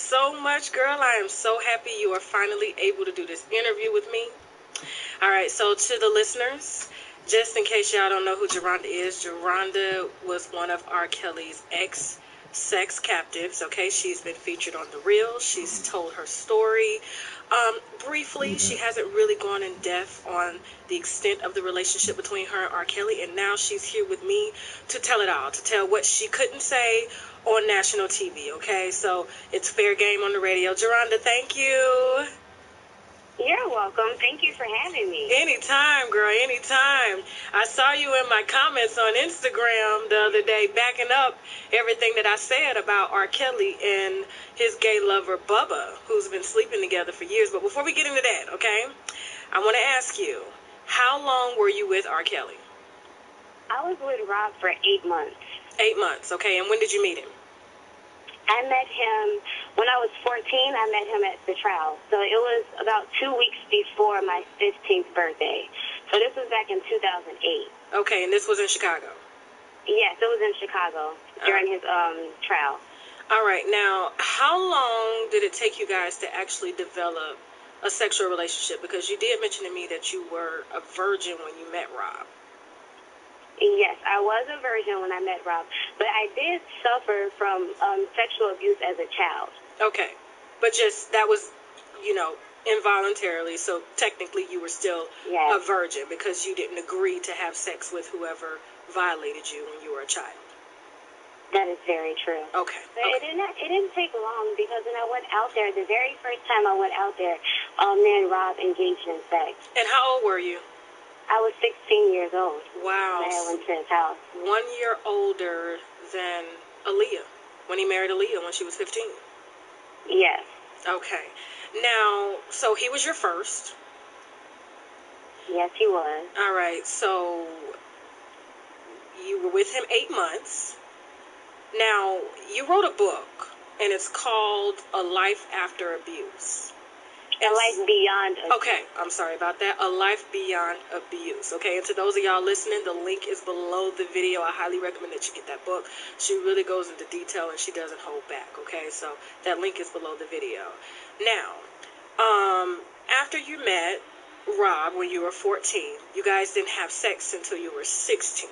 so much, girl. I am so happy you are finally able to do this interview with me. All right, so to the listeners, just in case y'all don't know who Geronda is, Geronda was one of R. Kelly's ex-sex captives, okay? She's been featured on The Real. She's told her story. Briefly, she hasn't really gone in depth on the extent of the relationship between her and R. Kelly, and now she's here with me to tell it all, to tell what she couldn't say on national TV, okay? So it's fair game on the radio. Geronda, thank you. You're welcome. Thank you for having me. Anytime, girl, anytime. I saw you in my comments on Instagram the other day backing up everything that I said about R. Kelly and his gay lover, Bubba, who's been sleeping together for years. But before we get into that, okay, I want to ask you, how long were you with R. Kelly? I was with Rob for 8 months. 8 months, okay. And when did you meet him? I met him when I was 14. I met him at the trial. So it was about 2 weeks before my 15th birthday. So this was back in 2008. Okay, and this was in Chicago? Yes, it was in Chicago during his trial. All right. Now, how long did it take you guys to actually develop a sexual relationship? Because you did mention to me that you were a virgin when you met Rob. Yes, I was a virgin when I met Rob, but I did suffer from sexual abuse as a child. Okay, but just that was, involuntarily, so technically you were still a virgin because you didn't agree to have sex with whoever violated you when you were a child. That is very true. Okay. But it didn't take long because when I went out there, the very first time I went out there, me and Rob engaged in sex. And how old were you? I was 16 years old. Wow. When I went to his house. 1 year older than Aaliyah, when he married Aaliyah when she was 15. Yes. Okay. Now, so he was your first. Yes, he was. All right. So you were with him 8 months. Now, you wrote a book, and it's called A Life After Abuse. A Life Beyond Abuse. Okay, I'm sorry about that. A Life Beyond Abuse. Okay, and to those of y'all listening, the link is below the video. I highly recommend that you get that book. She really goes into detail, and she doesn't hold back, okay? So that link is below the video. Now, after you met Rob when you were 14, you guys didn't have sex until you were 16,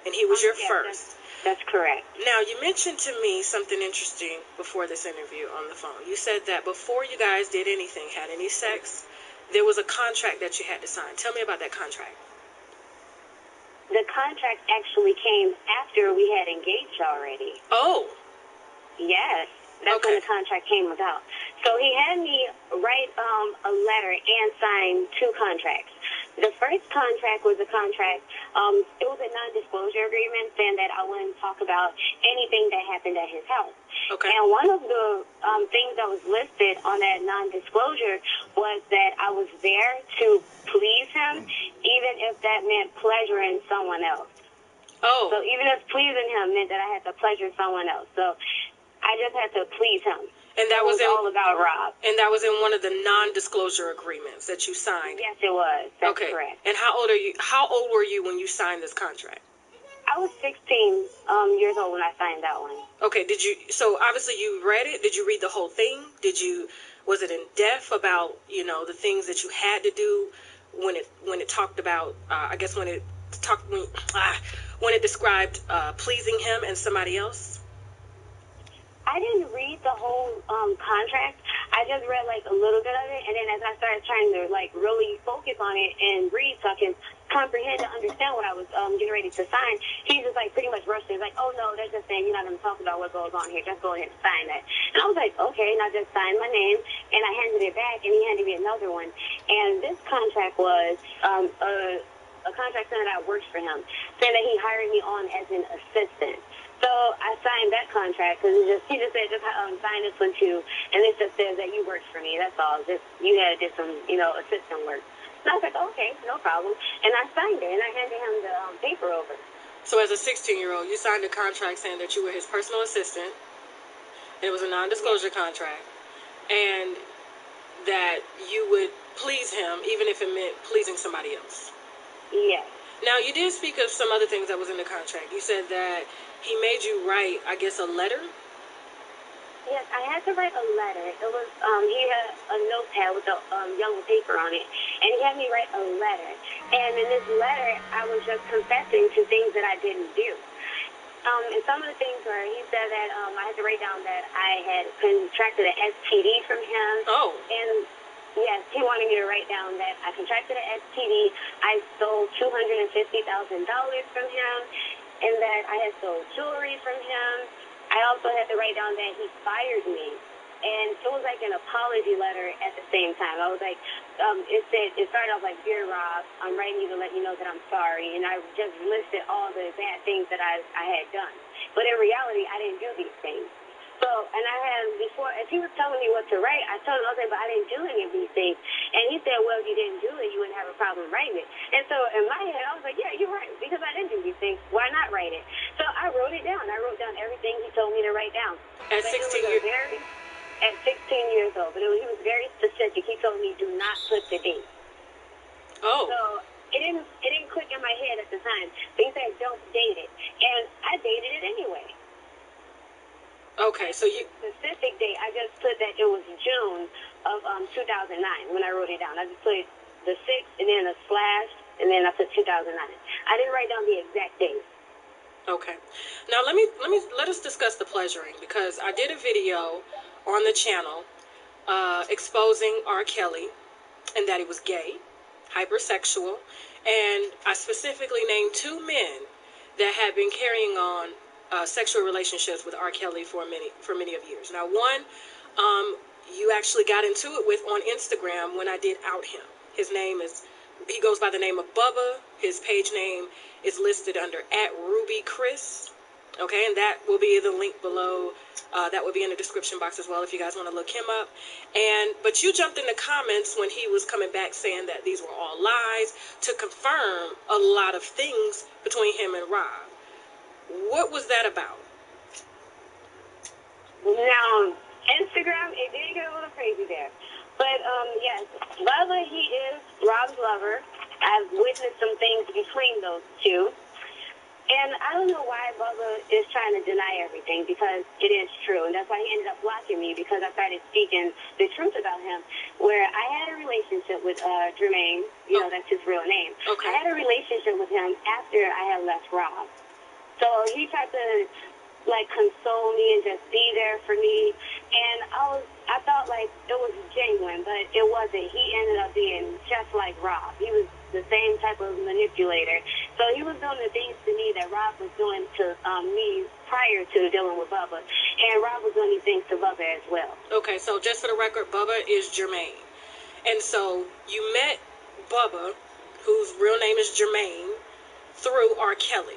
and he was your first. That's correct. Now, you mentioned to me something interesting before this interview on the phone. You said that before you guys did anything, had any sex, there was a contract that you had to sign. Tell me about that contract. The contract actually came after we had engaged already. Oh. Yes. That's when the contract came about. So he had me write a letter and sign 2 contracts. The first contract was a contract, it was a non-disclosure agreement saying that I wouldn't talk about anything that happened at his house. Okay. And one of the things that was listed on that non-disclosure was that I was there to please him, even if that meant pleasuring someone else. Oh. So even if pleasing him meant that I had to pleasure someone else. So I just had to please him. And that was all about Rob. And that was in one of the non-disclosure agreements that you signed. Yes, it was. That's correct. And how old are you? How old were you when you signed this contract? I was 16 years old when I signed that one. Okay. Did you? So obviously you read it. Did you read the whole thing? Was it in depth about the things that you had to do when it talked about? I guess when it described pleasing him and somebody else. I didn't read the whole contract. I just read a little bit of it, and then as I started trying to really focus on it and read so I can comprehend and understand what I was getting ready to sign, he just pretty much rushed it. He's like, "Oh no, they're just saying you're not going to talk about what goes on here. Just go ahead and sign that." And I was like, "Okay," and I just signed my name, and I handed it back, and he handed me another one. And this contract was a contract saying that I worked for him, saying that he hired me on as an assistant. So I signed that contract because he just said, sign this one too, and it just says that you worked for me. That's all. Just you had to do some, assistant work. And I was like, okay, no problem. And I signed it, and I handed him the paper over. So as a 16-year-old, you signed a contract saying that you were his personal assistant. It was a non-disclosure contract, and that you would please him even if it meant pleasing somebody else. Yes. Now, you did speak of some other things that was in the contract. You said that he made you write, I guess, a letter? Yes, I had to write a letter. It was he had a notepad with a yellow paper on it, and he had me write a letter. And in this letter, I was just confessing to things that I didn't do. And some of the things were, he said that I had to write down that I had contracted an STD from him. Oh. And yes, he wanted me to write down that I contracted an STD. I stole $250,000 from him, and that I had stole jewelry from him. I also had to write down that he fired me. And it was like an apology letter at the same time. I was like, it started off like, "Dear Rob, I'm writing you to let you know that I'm sorry." And I just listed all the bad things that I had done. But in reality, I didn't do these things. So, and I had before, as he was telling me what to write, I told him, I was like, "But I didn't do any of these things." And he said, "Well, if you didn't do it, you wouldn't have a problem writing it." And so in my head, I was like, "Yeah, you're right, because I didn't do these things. Why not write it?" So I wrote it down. I wrote down everything he told me to write down. At 16 years? At 16 years old, but he was very specific. He told me, "Do not put the date." Oh. So it didn't click in my head at the time. But he said, "Don't date it," and I dated it anyway. Okay, so you specific date. I just put that it was June of 2009 when I wrote it down. I just put the 6th and then a slash and then I put 2009. I didn't write down the exact date. Okay. Now let us discuss the pleasuring, because I did a video on the channel exposing R. Kelly and that he was gay, hypersexual, and I specifically named 2 men that had been carrying on sexual relationships with R. Kelly for many of years. Now, one you actually got into it with on Instagram when I did out him. He goes by the name of Bubba. His page name is listed under @RubyChris. Okay, and that will be the link below. That will be in the description box as well if you guys want to look him up. But you jumped in the comments when he was coming back saying that these were all lies to confirm a lot of things between him and Rob. What was that about? Now, Instagram, it did get a little crazy there. But, yes, Bubba, he is Rob's lover. I've witnessed some things between those two. And I don't know why Bubba is trying to deny everything, because it is true. And that's why he ended up blocking me, because I started speaking the truth about him. Where I had a relationship with Jermaine, that's his real name. Okay. I had a relationship with him after I had left Rob. So he tried to console me and just be there for me. And I thought like it was genuine, but it wasn't. He ended up being just like Rob. He was the same type of manipulator. So he was doing the things to me that Rob was doing to me prior to dealing with Bubba. And Rob was doing these things to Bubba as well. Okay, so just for the record, Bubba is Jermaine. And so you met Bubba, whose real name is Jermaine, through R. Kelly.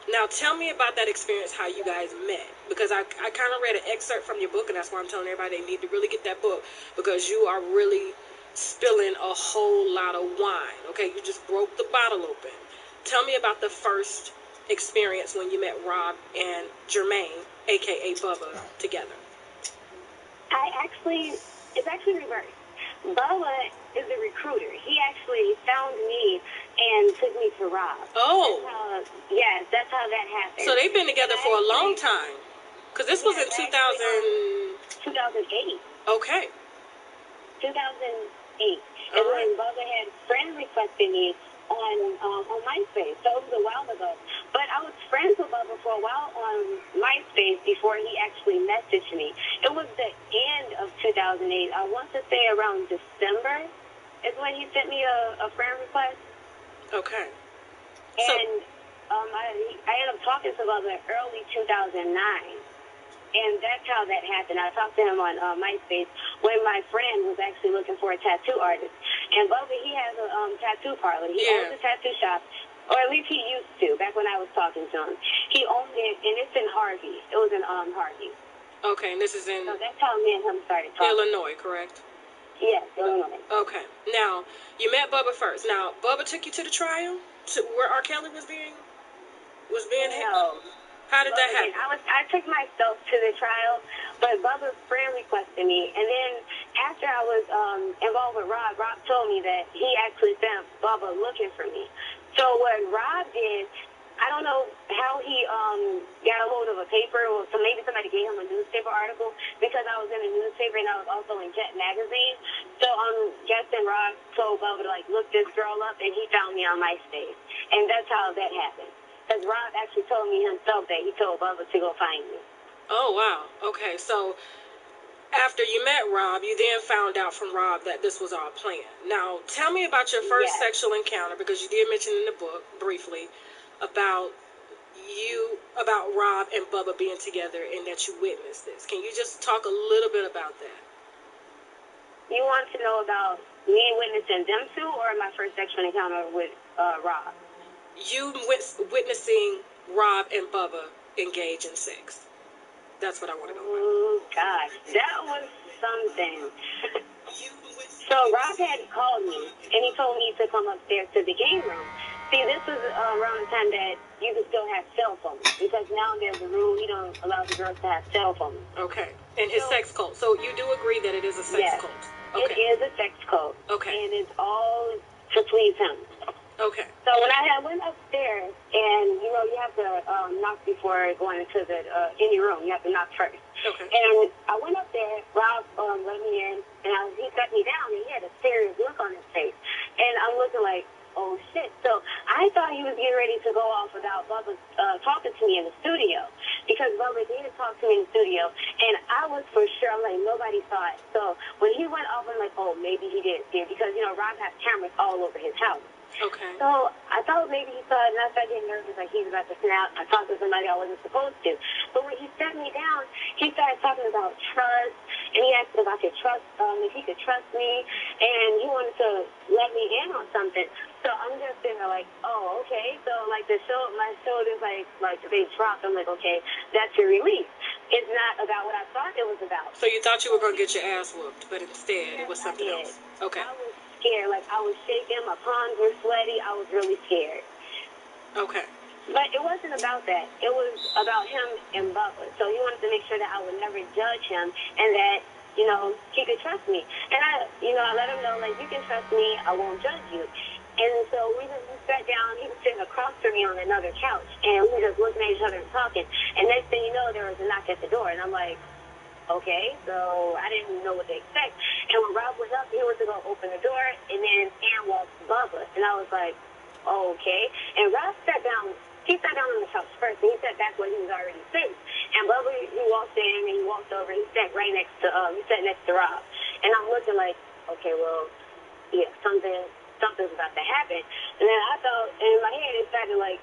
Now, tell me about that experience, how you guys met. Because I kind of read an excerpt from your book, and that's why I'm telling everybody they need to really get that book, because you are really spilling a whole lot of wine. Okay, you just broke the bottle open. Tell me about the first experience when you met Rob and Jermaine, a.k.a. Bubba, together. It's actually reversed. Bubba is the recruiter. He actually found me and took me to Rob. Oh. That's how that happened. So they've been together for a long time. Because this was in 2008. Okay. 2008. And when Bubba had friend requested me on MySpace. So it was a while ago. But I was friends with Bubba for a while on MySpace before he actually messaged me. It was the end of 2008. I want to say around December is when he sent me a friend request. Okay. And I ended up talking to Bubba early 2009. And that's how that happened. I talked to him on MySpace when my friend was actually looking for a tattoo artist. And Bubba, he has a tattoo parlor. He owns a tattoo shop, or at least he used to, back when I was talking to him. He owned it, and it's in Harvey. It was in Harvey. Okay, and this is in... So that's how me and him started talking. Illinois, correct? Yes, Illinois. Okay. Now, you met Bubba first. Now, Bubba took you to the trial? To where R. Kelly was being No. How did that happen? I took myself to the trial, but Bubba's friend requested me. And then after I was involved with Rob told me that he actually sent Bubba looking for me. So what Rob did, I don't know how he got a hold of a paper, or so maybe somebody gave him a newspaper article, because I was in a newspaper and I was also in Jet magazine. So I'm guessing Rob told Bubba to like look this girl up, and he found me on MySpace, and that's how that happened. Because Rob actually told me himself that he told Bubba to go find me. Oh, wow. Okay, so after you met Rob, you then found out from Rob that this was all planned. Now, tell me about your first sexual encounter, because you did mention in the book briefly about Rob and Bubba being together and that you witnessed this. Can you just talk a little bit about that? You want to know about me witnessing them two, or my first sexual encounter with Rob? You witnessing Rob and Bubba engage in sex. That's what I want to know about. Oh, gosh. That was something. So Rob had called me, and he told me to come upstairs to the game room. See, this was around the time that you could still have cell phones, because now there's a rule you don't allow the girls to have cell phones. Okay. And his sex cult. So you do agree that it is a sex cult? Okay. It is a sex cult. Okay. And it's all to please him. Okay. So when I went upstairs, and you have to knock before going into the any room. You have to knock first. Okay. And I went up there. Rob let me in, and he sat me down, and he had a serious look on his face. And I'm looking like, oh shit. So I thought he was getting ready to go off without Bubba talking to me in the studio, because Bubba did talk to me in the studio, and I was for sure. I'm like, nobody saw it. So when he went off, I'm like, oh, maybe he did see it, because Rob has cameras all over his house. Okay. So I thought maybe he saw it, and I started getting nervous, like he was about to snap. I talked to somebody I wasn't supposed to. But when he sat me down, he started talking about trust, and he asked if I could trust, if he could trust me, and he wanted to let me in on something. So I'm just sitting there like, oh, okay. So like my shoulders like they dropped. I'm like, okay, that's your release. It's not about what I thought it was about. So you thought you were going to get your ass whooped, but instead it was something else. Okay. I was scared. Like, I was shaking. My palms were sweaty. I was really scared. Okay. But it wasn't about that. It was about him and Bubba. So he wanted to make sure that I would never judge him, and that, he could trust me. And I let him know, like, you can trust me. I won't judge you. And so we sat down. He was sitting across from me on another couch, and we were just looking at each other and talking. And next thing you know, there was a knock at the door, and I'm like, okay, so I didn't know what to expect. And when Rob was up, he was going to open the door, and then Ann walked Bubba. And I was like, okay. And Rob sat down. He sat down on the couch first, and he sat back where he was already sitting. And Bubba, he walked in, and he walked over, and he sat right next to, Rob. And I'm looking like, okay, well, yeah, something's about to happen. And then I thought, in my head, it started like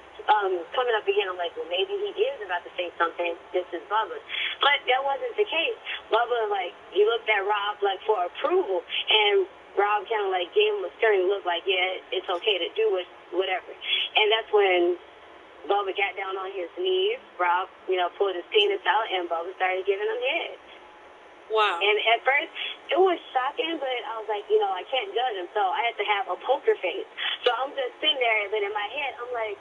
coming up again. I'm like, well, maybe he is about to say something. This is Bubba. But that wasn't the case. Bubba, like, he looked at Rob, like, for approval. And Rob kind of, like, gave him a stern look, like, yeah, it's okay to do it, whatever. And that's when Bubba got down on his knees. Rob, pulled his penis out, and Bubba started giving him head. Wow. And at first, it was shocking, but I was like, I can't judge him, so I had to have a poker face. So I'm just sitting there, but in my head, I'm like,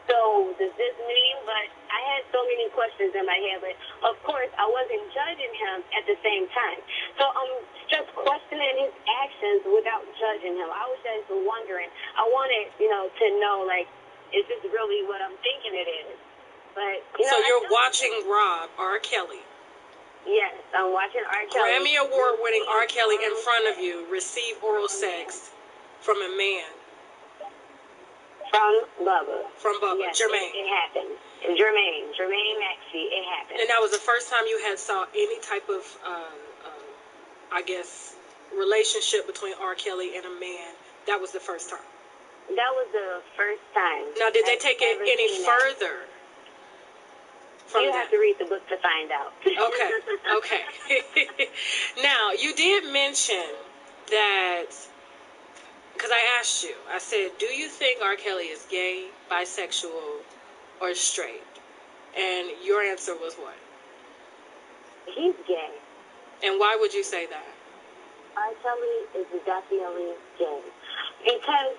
so does this mean? But I had so many questions in my head, but of course, I wasn't judging him at the same time. So I'm just questioning his actions without judging him. I was just wondering. I wanted, to know, like, is this really what I'm thinking it is? But so you're watching Rob R. Kelly. Yes, I'm watching R. Kelly. Grammy Award-winning R. Kelly in front of you receive oral sex from a man. From Bubba. From Bubba. Yes, Jermaine. It happened. Jermaine Maxey. It happened. And that was the first time you had saw any type of, I guess, relationship between R. Kelly and a man. That was the first time. That was the first time. Now, did they take it any further? You have to read the book to find out. Okay. Now, you did mention that, because I asked you, I said, do you think R. Kelly is gay, bisexual, or straight? And your answer was what? He's gay. And why would you say that? R. Kelly is definitely gay. Because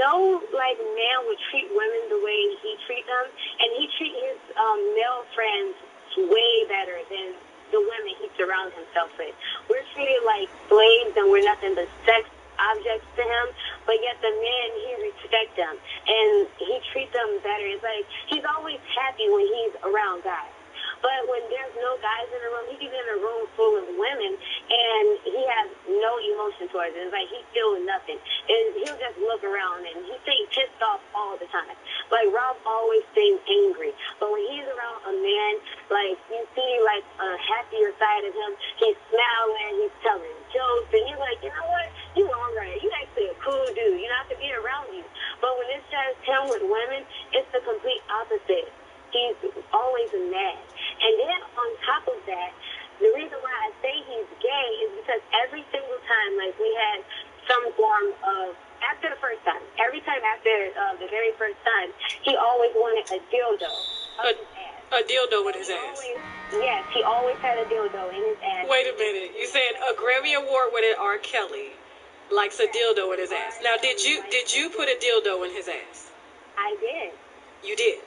no, man would treat women the way he treats them, and he treats his male friends way better than the women he surrounds himself with. We're treated like slaves, and we're nothing but sex objects to him. but yet the men, he respects them, and he treats them better. It's like, he's always happy when he's around guys. But when there's no guys in the room, he can be in a room full of women, and he has no emotion towards it. It's like he feels nothing. And he'll just look around, and he seems pissed off all the time. Like, Rob always seems angry. But when he's around a man, like, you see, like, a happier side of him. He's smiling, he's telling jokes, and you're like, you know what? You're all right. You're actually a cool dude. You don't have to be around you. But when it's just him with women, it's the complete opposite. He's always mad. And then on top of that, the reason why I say he's gay is because every single time, like, we had some form of, after the first time, every time after the very first time, he always wanted a dildo up his ass. A dildo in his ass. Yes, he always had a dildo in his ass. Wait a minute. You said a Grammy Award winner R. Kelly likes a dildo in his ass. Now, did you put a dildo in his ass? I did. You did?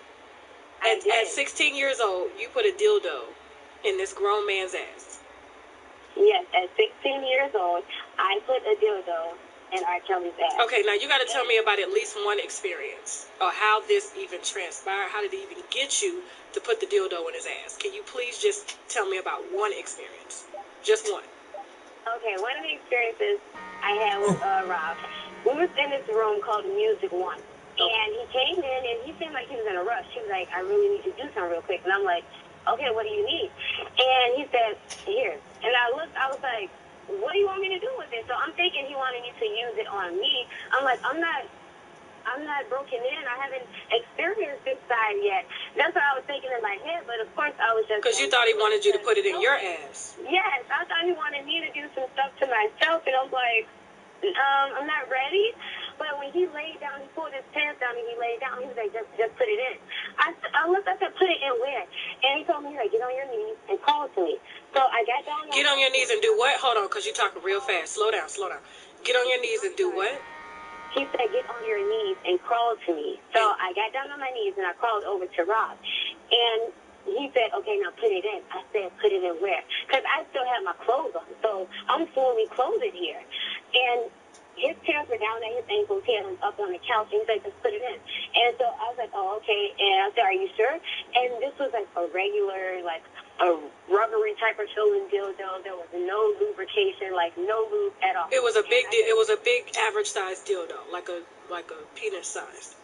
I did. At 16 years old, you put a dildo in this grown man's ass. Yes, at 16 years old, I put a dildo in R. Kelly's ass. Okay, now you got to tell me about at least one experience, or how this even transpired. How did it even get you to put the dildo in his ass? Can you please just tell me about one experience? Just one. Okay, one of the experiences I had with Rob, we was in this room called Music One. And he came in, and he seemed like he was in a rush. He was like, I really need to do something real quick. And I'm like, okay, what do you need? And he said, here. And I looked, I was like, what do you want me to do with it? So I'm thinking he wanted me to use it on me. I'm like, I'm not broken in. I haven't experienced this side yet. That's what I was thinking in my head. But of course, I was just... Because you thought he wanted you to put it in your ass. Yes, I thought he wanted me to do some stuff to myself. And I was like, I'm not ready. But when he laid down, he pulled his pants down and he laid down. He was like, just put it in. I looked, I said, put it in where? And he told me, like, get on your knees and call to me. So I got down. Get on your knees and do what? Hold on, because you're talking real fast. Slow down, slow down. Get on your knees and do what? He said, get on your knees and crawl to me. So I got down on my knees and I crawled over to Rob. And he said, okay, now put it in. I said, put it in where? Because I still have my clothes on. So I'm fully clothed here. And his pants were down at his ankles. He had them up on the couch, and he's like, just put it in. And so I was like, oh, okay. And I said, are you sure? And this was like a regular, like a rubbery type of feeling dildo. There was no lubrication, like no lube at all. It was a big average sized dildo, like a penis sized.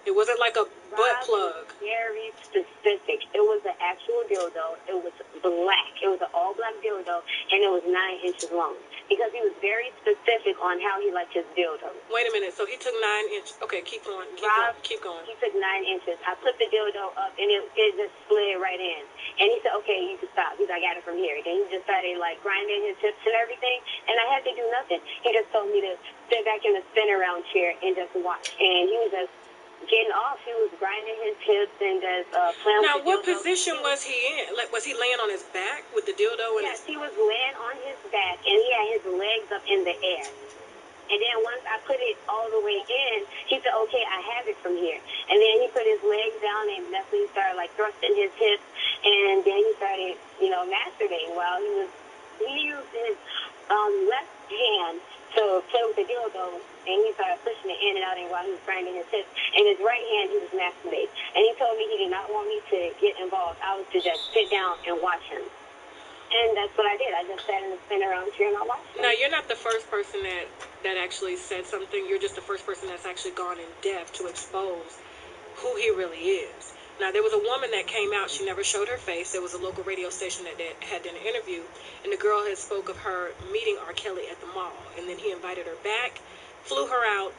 It wasn't like a butt plug. Very specific. It was an actual dildo. It was black. It was an all black dildo, and it was 9 inches long. Because he was very specific on how he liked his dildo. Wait a minute. So he took 9 inches. Okay, keep going. Keep going. He took 9 inches. I put the dildo up, and it just slid right in. And he said, okay, you can stop. He's like, I got it from here. Then he just started, like, grinding his hips and everything, and I had to do nothing. He just told me to sit back in the spin-around chair and just watch. And he was just getting off. He was grinding his hips and just playing now, with the dildo. what position was he in? Like, was he laying on his back with the dildo? Yes, he was laying on his back, and he had his legs up in the air. And then once I put it all the way in, he said, okay, I have it from here. And then he put his legs down, and that's when he started, like, thrusting his hips. And then he started, masturbating while he used his left hand to play with the dildo, and he started pushing it in and out, and while he was grinding his hips, and his right hand, he was masturbating. And he told me he did not want me to get involved. I was to just sit down and watch him. And that's what I did. I just sat in the spin-around chair and I watched him. Now, you're not the first person that actually said something. You're just the first person that's actually gone in depth to expose who he really is. Now, there was a woman that came out. She never showed her face. There was a local radio station that had done an interview, and the girl had spoke of her meeting R. Kelly at the mall. And then he invited her back, flew her out,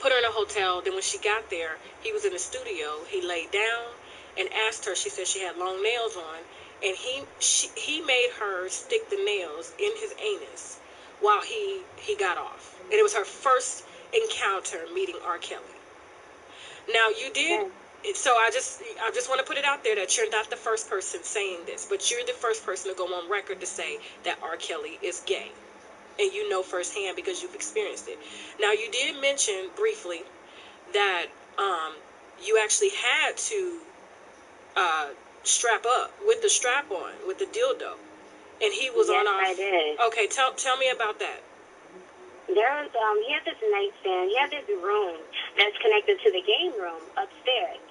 put her in a hotel. Then when she got there, he was in the studio. He laid down and asked her. She said she had long nails on, and he made her stick the nails in his anus while he got off. And it was her first encounter meeting R. Kelly. Now, you did... So I just want to put it out there that you're not the first person saying this, but you're the first person to go on record to say that R. Kelly is gay. And you know firsthand because you've experienced it. Now, you did mention briefly that you actually had to strap up with the strap on, with the dildo. And he was on our... Yes, I did. Okay, tell me about that. He had this nightstand. He had this room that's connected to the game room upstairs.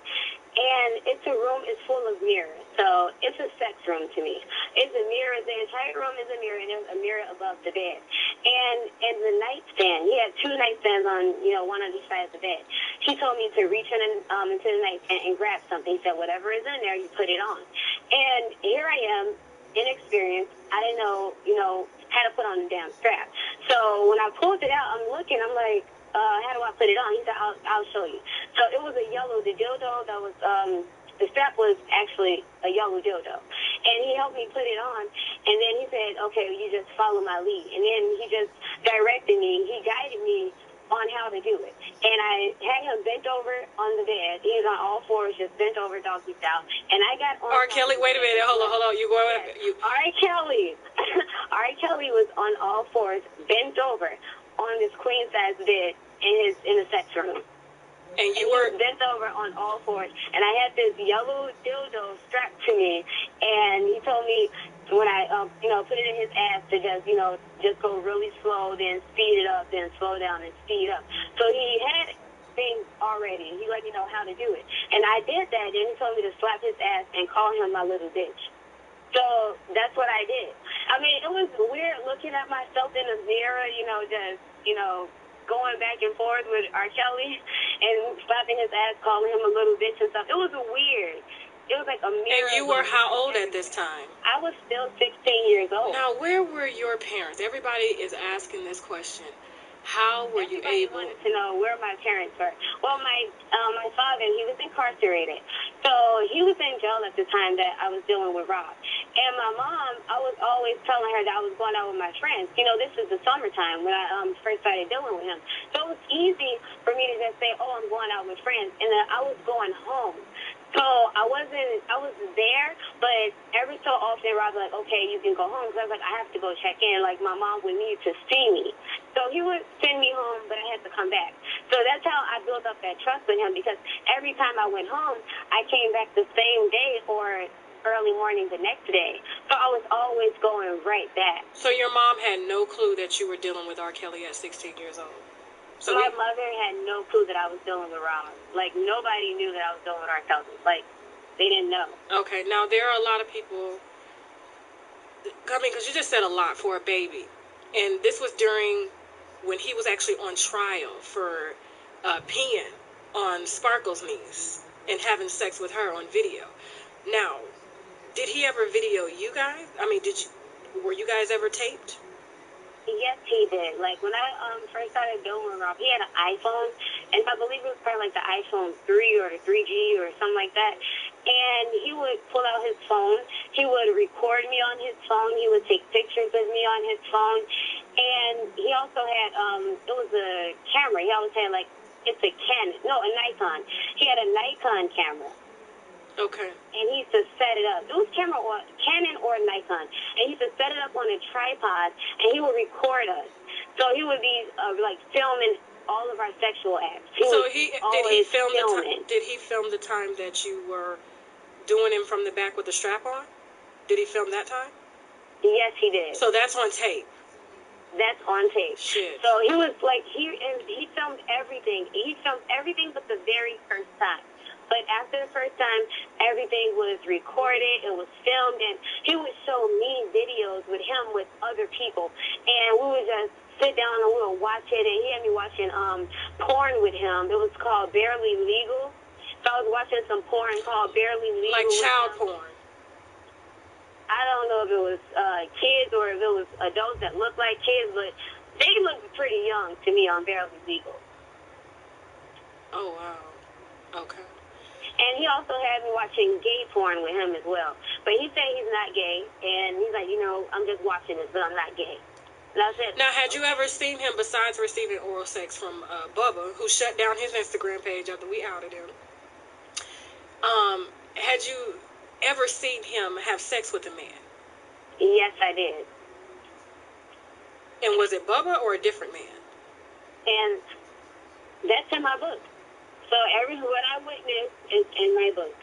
And it's a room, it's full of mirrors. So it's a sex room to me. It's a mirror, the entire room is a mirror, and there's a mirror above the bed. And the nightstand, he had two nightstands on, one on each side of the bed. He told me to reach into the nightstand and grab something. He said, whatever is in there, you put it on. And here I am, inexperienced. I didn't know, how to put on the damn strap. So when I pulled it out, I'm looking, I'm like, how do I put it on? He said, I'll show you. So it was the dildo that was, the strap was actually a yellow dildo. And he helped me put it on. And then he said, okay, you just follow my lead. And then he just directed me. He guided me on how to do it. And I had him bent over on the bed. He was on all fours, just bent over doggy style. And I got on. R. Kelly, wait a minute. Hold on. You go. Yes. R. Kelly. R. Kelly was on all fours, bent over on this queen size bed in the sex room. And you were bent over on all fours, and I had this yellow dildo strapped to me, and he told me when I put it in his ass to just go really slow, then speed it up, then slow down and speed up. So he had things already. He let me know how to do it, and I did that. And he told me to slap his ass and call him my little bitch. So that's what I did. I mean, it was weird looking at myself in the mirror, going back and forth with R. Kelly and slapping his ass, calling him a little bitch and stuff. It was weird. It was like a mirror. And you were how old at this time? I was still 16 years old. Now, where were your parents? Everybody is asking this question. How were you able? Wanted to know where my parents were. Well, my father, he was incarcerated. So he was in jail at the time that I was dealing with Rob. And my mom, I was always telling her that I was going out with my friends. This is the summertime when I first started dealing with him. So it was easy for me to just say, oh, I'm going out with friends. And then I was going home. So I was there, but every so often Rob was like, okay, you can go home. Because I was like, I have to go check in. Like, my mom would need to see me. So he would send me home, but I had to come back. So that's how I built up that trust with him, because every time I went home, I came back the same day or early morning the next day. So I was always going right back. So your mom had no clue that you were dealing with R. Kelly at 16 years old? So my mother had no clue that I was dealing with Rob. Like, nobody knew that I was dealing with R. Kelly. Like, they didn't know. Okay, now there are a lot of people, because you just said a lot for a baby. And this was during when he was actually on trial for peeing on Sparkle's niece and having sex with her on video. Now, did he ever video you guys? I mean, were you guys ever taped? Yes, he did. Like, when I first started dealing with Rob, he had an iPhone, and I believe it was probably like the iPhone 3 or the 3G or something like that. And he would pull out his phone. He would record me on his phone. He would take pictures of me on his phone. And he also had, it was a camera. He always had, like, it's a Canon. No, a Nikon. He had a Nikon camera. Okay. And he used to set it up. It was Canon or Nikon. And he used to set it up on a tripod, and he would record us. So he would be, filming all of our sexual acts. Did he film the time that you were doing him from the back with the strap on? Did he film that time? Yes, he did. So that's on tape. That's on tape. Shit. So he was like, he filmed everything. He filmed everything but the very first time. But after the first time, everything was recorded, it was filmed, and he would show me videos with him with other people. And we would just sit down and we would watch it, and he had me watching porn with him. It was called Barely Legal. So I was watching some porn called Barely Legal. Like child porn. I don't know if it was kids or if it was adults that looked like kids, but they looked pretty young to me on Barely Legal. Oh, wow. Okay. And he also had me watching gay porn with him as well. But he said he's not gay, and he's like, I'm just watching this, but I'm not gay. And I said, now, had you ever seen him, besides receiving oral sex from Bubba, who shut down his Instagram page after we outed him, had you ever seen him have sex with a man? Yes, I did. And was it Bubba or a different man? And that's in my book. So what I witnessed is in my book.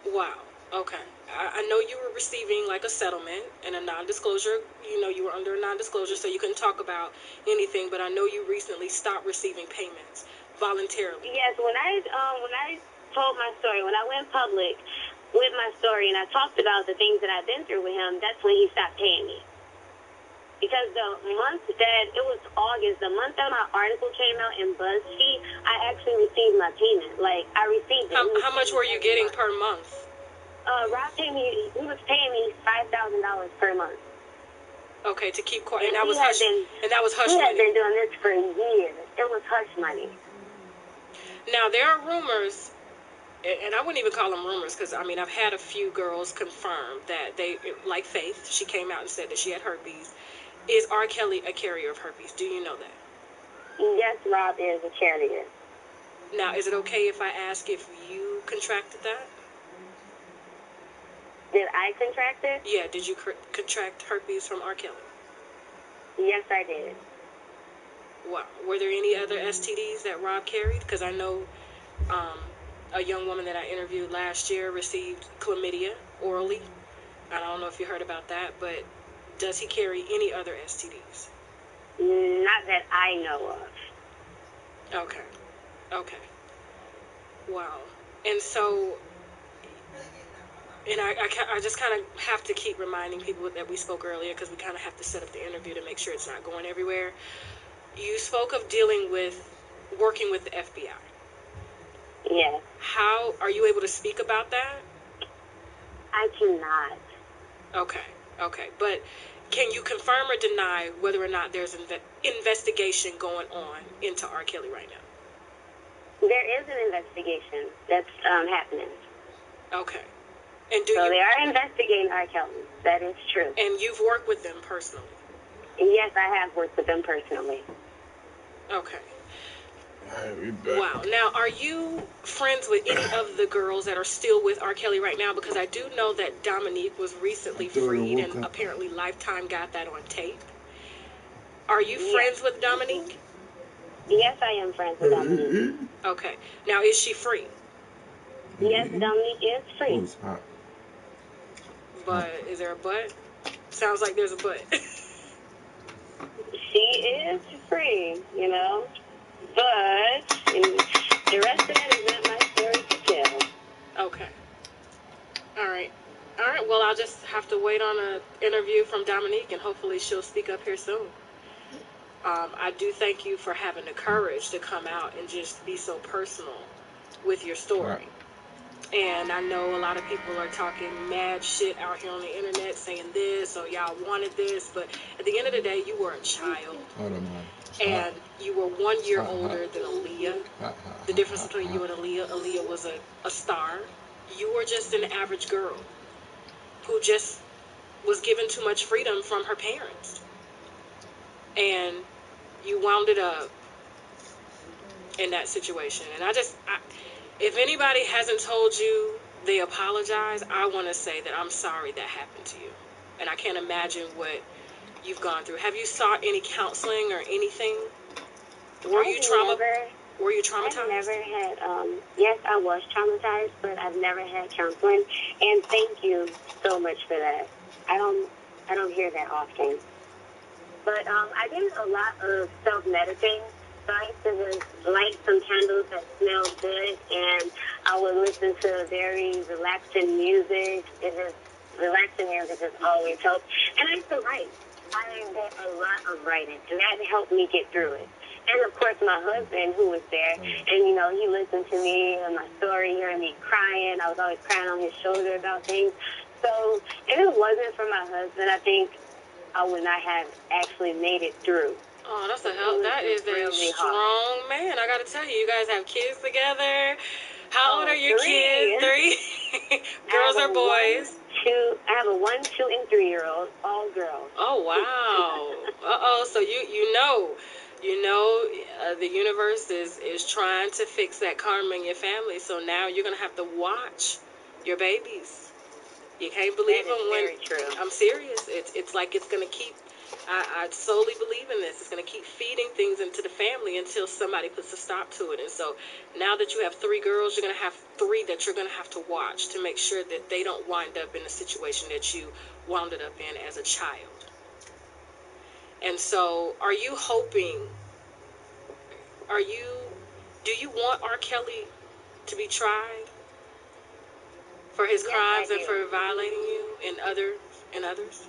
Wow. Okay. I know you were receiving like a settlement and a non-disclosure. You know, you were under a non-disclosure, so you couldn't talk about anything. But I know you recently stopped receiving payments voluntarily. Yes, when I told my story, when I went public with my story and I talked about the things that I've been through with him, that's when he stopped paying me. Because the month that, it was August, the month that my article came out in BuzzFeed, I actually received my payment. Like, I received it. How much were you getting per month? Rob paid me, he was paying me $5,000 per month. Okay, to keep quiet. And that was hush. And that was hush money. He money. had been doing this for years. It was hush money. Now, there are rumors, and I wouldn't even call them rumors because, I mean, I've had a few girls confirm that they, like Faith, she came out and said that she had herpes. Is R. Kelly a carrier of herpes? Do you know that? Yes, Rob is a carrier. Now, is it okay if I ask if you contracted that? Did I contract it? Yeah, did you contract herpes from R. Kelly? Yes, I did. Wow. Were there any other STDs that Rob carried? Because I know a young woman that I interviewed last year received chlamydia orally. I don't know if you heard about that, but does he carry any other STDs? Not that I know of. Okay. Okay. Wow. And so, and I just kind of have to keep reminding people that we spoke earlier because we kind of have to set up the interview to make sure it's not going everywhere. You spoke of working with the FBI. Yes. How are you able to speak about that? I cannot. Okay. But can you confirm or deny whether or not there's an investigation going on into R. Kelly right now? There is an investigation that's happening. Okay. And so they are investigating R. Kelly. That is true. And you've worked with them personally? Yes, I have worked with them personally. Okay. Wow. Now, are you friends with any of the girls that are still with R. Kelly right now? Because I do know that Dominique was recently freed, and apparently Lifetime got that on tape. Are you friends with Dominique? Yes, I am friends with Dominique. Okay. Now, is she free? Yes, Dominique is free. But is there a but? Sounds like there's a but. She is free, you know. But the rest of it is not my story to tell. Okay. All right. Well, I'll just have to wait on an interview from Dominique, and hopefully she'll speak up here soon. I do thank you for having the courage to come out and just be so personal with your story. Right. And I know a lot of people are talking mad shit out here on the internet saying this, or y'all wanted this, but at the end of the day, you were a child. And you were 1 year older than Aaliyah. The difference between you and Aaliyah was a star. You were just an average girl who just was given too much freedom from her parents. And you wound it up in that situation. And if anybody hasn't told you they apologize, I want to say that I'm sorry that happened to you. And I can't imagine what you've gone through. Have you sought any counseling or anything? Were you traumatized? I've never had, yes, I was traumatized, but I've never had counseling. And thank you so much for that. I don't hear that often. But I did a lot of self-meditating. So I used to just light some candles that smelled good, and I would listen to very relaxing music. Relaxing music just always helps. And I used to write. I did a lot of writing, and that helped me get through it. And, of course, my husband, who was there, and, you know, he listened to me and my story, hearing me crying. I was always crying on his shoulder about things. So if it wasn't for my husband, I think I would not have actually made it through. Oh, that is really a strong man. I got to tell you, you guys have kids together. How old are your kids? 3? Girls or boys? I have a 1, 2, and 3-year-old, all girls. Oh, wow. So you know, the universe is trying to fix that karma in your family. So now you're going to have to watch your babies. You can't believe them when... Very true. I'm serious. It's like it's going to keep I solely believe in this. It's going to keep feeding things into the family until somebody puts a stop to it. And so now that you have 3 girls, you're going to have 3 that you're going to have to watch to make sure that they don't wind up in the situation that you wound up in as a child. And so do you want R. Kelly to be tried for his crimes and for violating you and others?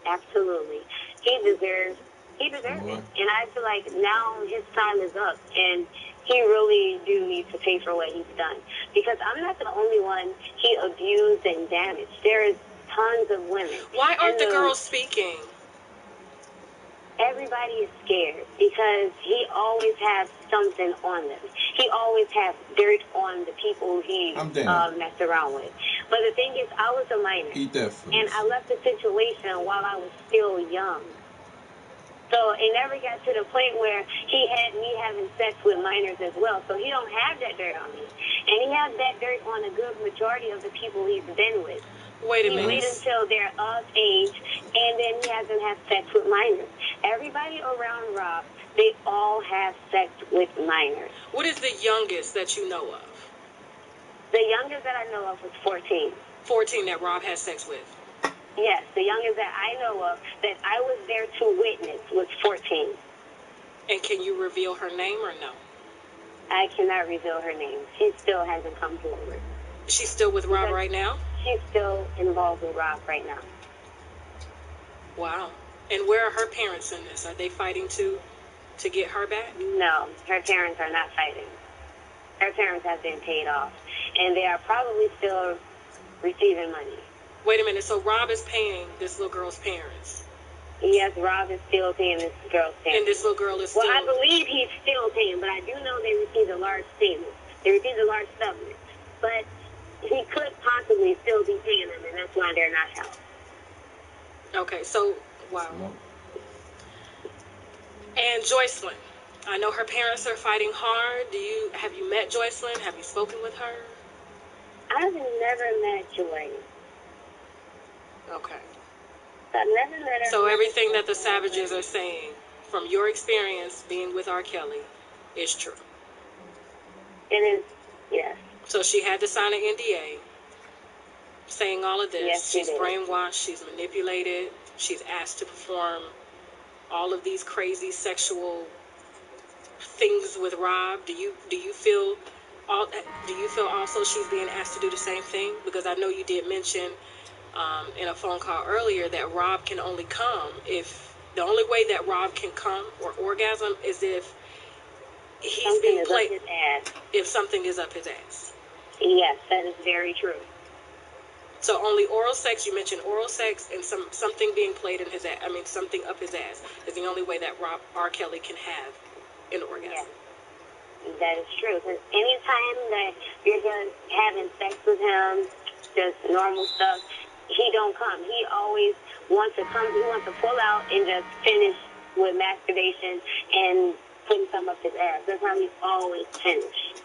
Absolutely. He deserves it. And I feel like now his time is up, and he really do need to pay for what he's done. Because I'm not the only one he abused and damaged. There's tons of women. Why aren't the girls speaking? Everybody is scared because he always has something on them. He always has dirt on the people he messed around with. But the thing is, I was a minor. And I left the situation while I was still young. So it never got to the point where he had me having sex with minors as well. So he don't have that dirt on me. And he has that dirt on a good majority of the people he's been with. Wait a minute. He waited until they're of age, and then he hasn't had sex with minors. Everybody around Rob, they all have sex with minors. What is the youngest that you know of? The youngest that I know of was 14. 14 that Rob had sex with? Yes, the youngest that I know of that I was there to witness was 14. And can you reveal her name or no? I cannot reveal her name. She still hasn't come forward. She's still with Rob right now? She's still involved with Rob right now. Wow. And where are her parents in this? Are they fighting to get her back? No, her parents are not fighting. Her parents have been paid off. And they are probably still receiving money. Wait a minute. So Rob is paying this little girl's parents? Yes, Rob is still paying this girl's parents. And this little girl is still... Well, I believe he's still paying, but I do know they received a large payment. They received a large settlement. But he could possibly still be paying them, and that's why they're not helped. Okay, so, wow. And Joycelyn, I know her parents are fighting hard. Have you met Joycelyn? Have you spoken with her? I've never met Joy. Okay. I've never met her. So everything that the Savages are saying, from your experience being with R. Kelly, is true? It is, yes. So she had to sign an NDA saying all of this. Yes, she's brainwashed, she's manipulated, she's asked to perform all of these crazy sexual things with Rob. Do you feel also she's being asked to do the same thing? Because I know you did mention in a phone call earlier that Rob can only come if the only way that Rob can come or orgasm is if he's being played. If something is up his ass. Yes, that is very true. So only oral sex, you mentioned oral sex and something being played in his ass, something up his ass is the only way that R. Kelly can have an orgasm. Yes, that is true. Because anytime that you're just having sex with him, just normal stuff, he don't come. He always wants to come. He wants to pull out and just finish with masturbation and putting something up his ass. That's how he's always finished.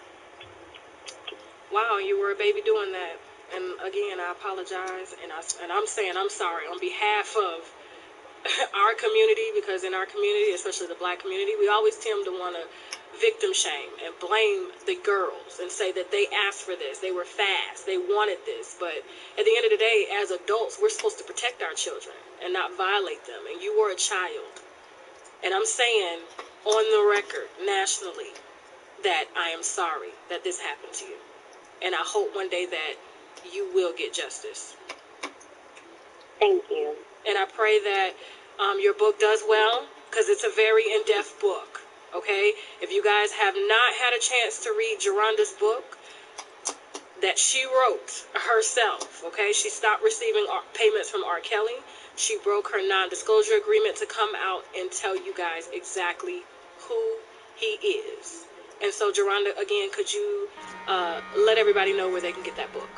Wow, you were a baby doing that. And again, I apologize, and I'm saying I'm sorry on behalf of our community, because in our community, especially the black community, we always tend to want to victim shame and blame the girls and say that they asked for this, they were fast, they wanted this. But at the end of the day, as adults, we're supposed to protect our children and not violate them. And you were a child. And I'm saying on the record, nationally, that I am sorry that this happened to you. And I hope one day that you will get justice. Thank you. And I pray that your book does well, because it's a very in-depth book, okay? If you guys have not had a chance to read Geronda's book that she wrote herself, okay? She stopped receiving payments from R. Kelly. She broke her non-disclosure agreement to come out and tell you guys exactly who he is. And so, Geronda, again, could you let everybody know where they can get that book?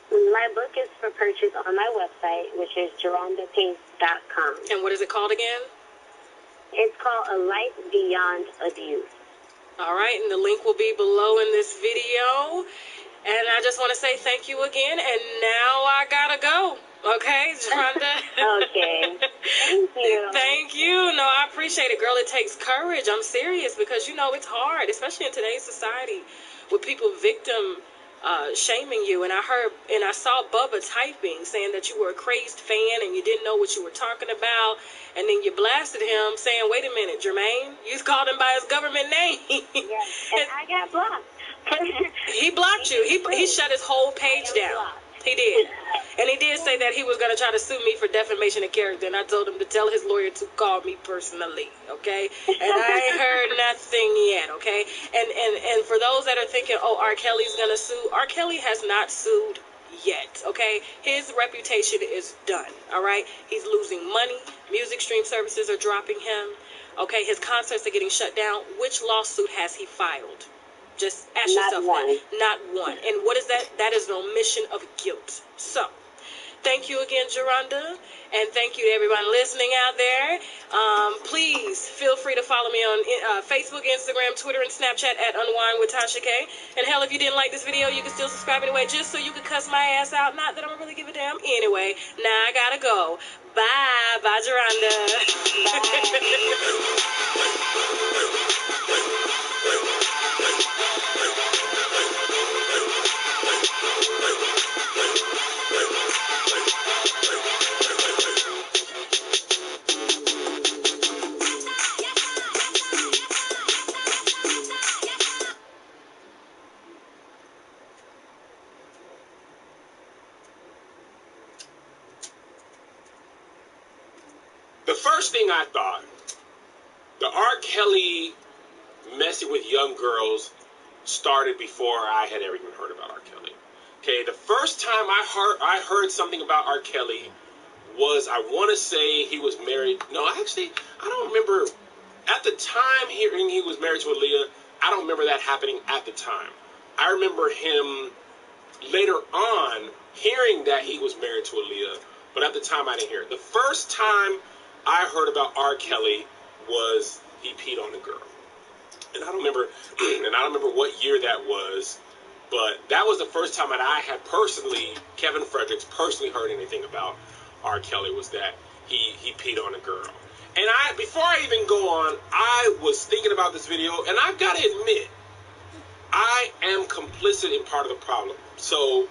My book is for purchase on my website, which is GerondaPace.com. And what is it called again? It's called A Life Beyond Abuse. All right, and the link will be below in this video. And I just want to say thank you again. And now I gotta go. Okay, Geronda? Okay. Thank you. Thank you. No, I appreciate it, girl. It takes courage. I'm serious because, it's hard, especially in today's society with people victim shaming you. And I saw Bubba typing saying that you were a crazed fan and you didn't know what you were talking about. And then you blasted him saying, wait a minute, Jermaine, you called him by his government name. Yes, and I got blocked. He blocked you. He shut his whole page down. Blocked. He did. And he did say that he was going to try to sue me for defamation of character. And I told him to tell his lawyer to call me personally, okay? And I ain't heard nothing yet, okay? And for those that are thinking, oh, R. Kelly's going to sue, R. Kelly has not sued yet, okay? His reputation is done, all right? He's losing money. Music stream services are dropping him, okay? His concerts are getting shut down. Which lawsuit has he filed? Just ask yourself that. Not one. And what is that? That is an omission of guilt. So, thank you again, Geronda. And thank you to everyone listening out there. Please feel free to follow me on Facebook, Instagram, Twitter, and Snapchat at Unwind with Tasha K. And hell, if you didn't like this video, you can still subscribe anyway, just so you can cuss my ass out. Not that I don't really give a damn. Anyway, now I gotta go. Bye. Bye, Geronda. The first thing I thought, the R. Kelly messing with young girls started before I had ever even heard about R. Kelly. Okay, the first time I heard something about R. Kelly was, I want to say he was married. No, actually, I don't remember. At the time hearing he was married to Aaliyah, I don't remember that happening at the time. I remember him later on hearing that he was married to Aaliyah, but at the time I didn't hear it. The first time I heard about R. Kelly was he peed on a girl. And I don't remember what year that was, but that was the first time that I had personally, Kevin Fredericks, personally heard anything about R. Kelly, was that he peed on a girl. And before I even go on, I was thinking about this video, and I've got to admit, I am complicit in part of the problem. So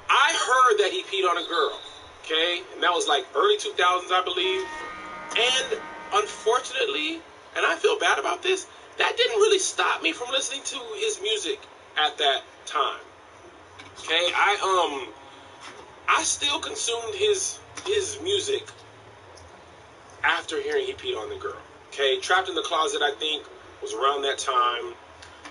I heard that he peed on a girl, okay? And that was like early 2000s, I believe. And unfortunately, and I feel bad about this, that didn't really stop me from listening to his music at that time. Okay, I still consumed his music after hearing he peed on the girl. Okay, Trapped in the Closet, I think, was around that time.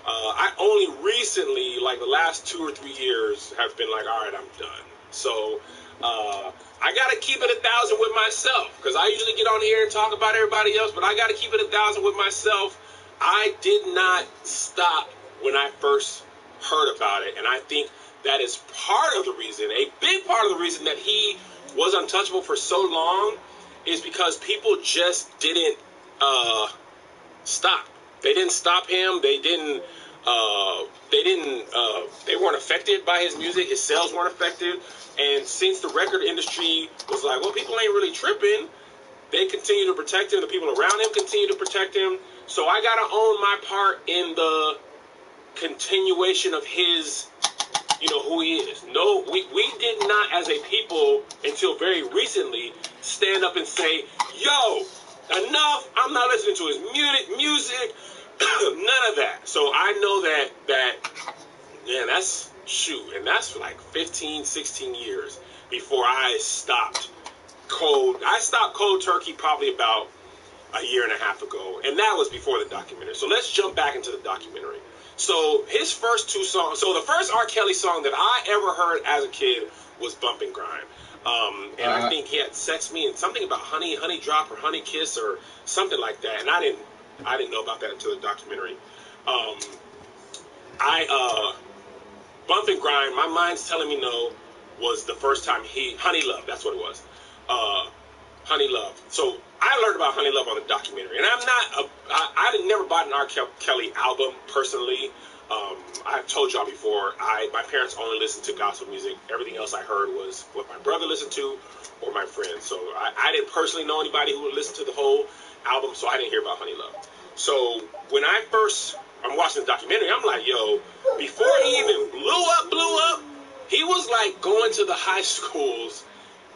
I only recently, like the last 2 or 3 years, have been like, all right, I'm done. So I got to keep it 1,000 with myself, because I usually get on here and talk about everybody else, but I got to keep it 1,000 with myself. I did not stop when I first heard about it, and I think that is part of the reason, a big part of the reason that he was untouchable for so long is because people just didn't stop. They didn't stop him. They weren't affected by his music. His sales weren't affected. And since the record industry was like, well, people ain't really tripping, they continue to protect him. The people around him continue to protect him. So I got to own my part in the continuation of his, who he is. No, we did not, as a people, until very recently, stand up and say, yo, enough, I'm not listening to his music, none of that. So I know that's like 15, 16 years before I stopped cold. I stopped cold turkey probably about a year and a half ago, and that was before the documentary. So let's jump back into the documentary. So his first 2 songs, so the first R. Kelly song that I ever heard as a kid was Bump and Grind. And I think he had Sex Me and something about Honey Drop or Honey Kiss or something like that. And I didn't know about that until the documentary. Bump and Grind, my mind's telling me no, was the first time Honey Love, that's what it was. Honey Love. So I learned about Honey Love on the documentary. And I never bought an R. Kelly album personally. I've told y'all before, my parents only listened to gospel music. Everything else I heard was what my brother listened to or my friends. So I didn't personally know anybody who would listen to the whole album, so I didn't hear about Honey Love. So when I'm watching the documentary, I'm like, yo, before he even blew up, he was like going to the high schools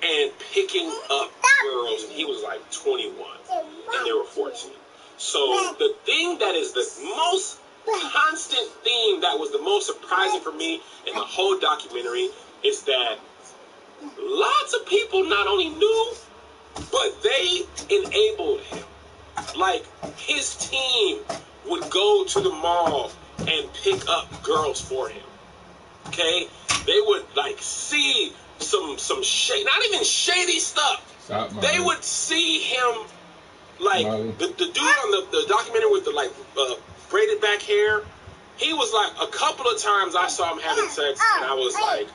and picking up girls, and he was like 21, and they were 14. So the thing that is the most constant theme that was the most surprising for me in the whole documentary is that lots of people not only knew, but they enabled him. Like, his team would go to the mall and pick up girls for him. Okay? They would, like, see some shady, not even shady stuff. They would see him, like, the dude on the documentary with the, like, braided back hair. He was like, a couple of times I saw him having sex, and I was like,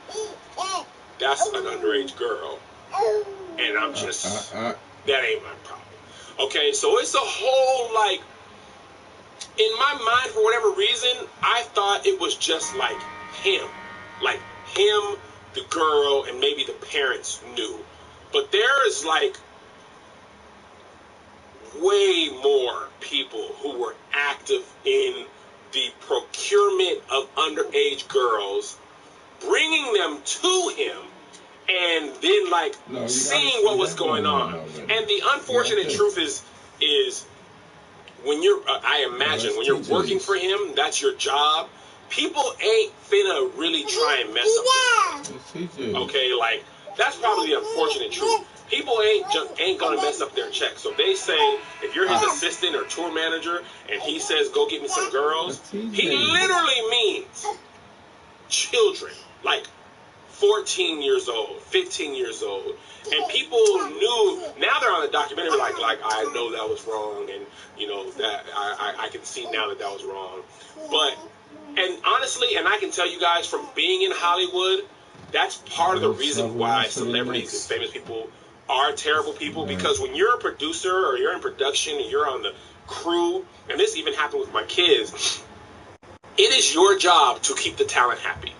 that's an underage girl. And I'm just, that ain't my problem. Okay, so it's a whole, like, in my mind, for whatever reason, I thought it was just like him. Like him, the girl, and maybe the parents knew. But there is like way more people who were active in the procurement of underage girls, bringing them to him, and then like seeing what was going on. And the unfortunate truth is when you're, I imagine, when you're working for him, that's your job. People ain't finna really try and mess up. Okay, like that's probably the unfortunate truth. People ain't gonna mess up their check. So they say if you're his assistant or tour manager, and he says go get me some girls, he literally means children, like 14 years old, 15 years old. And people knew, now they're on the documentary like I know that was wrong, and you know that I can see now that was wrong. But, and honestly, and I can tell you guys from being in Hollywood, that's part of the reason why celebrities and famous people are terrible people, because when you're a producer or you're in production and you're on the crew, and this even happened with my kids, it is your job to keep the talent happy.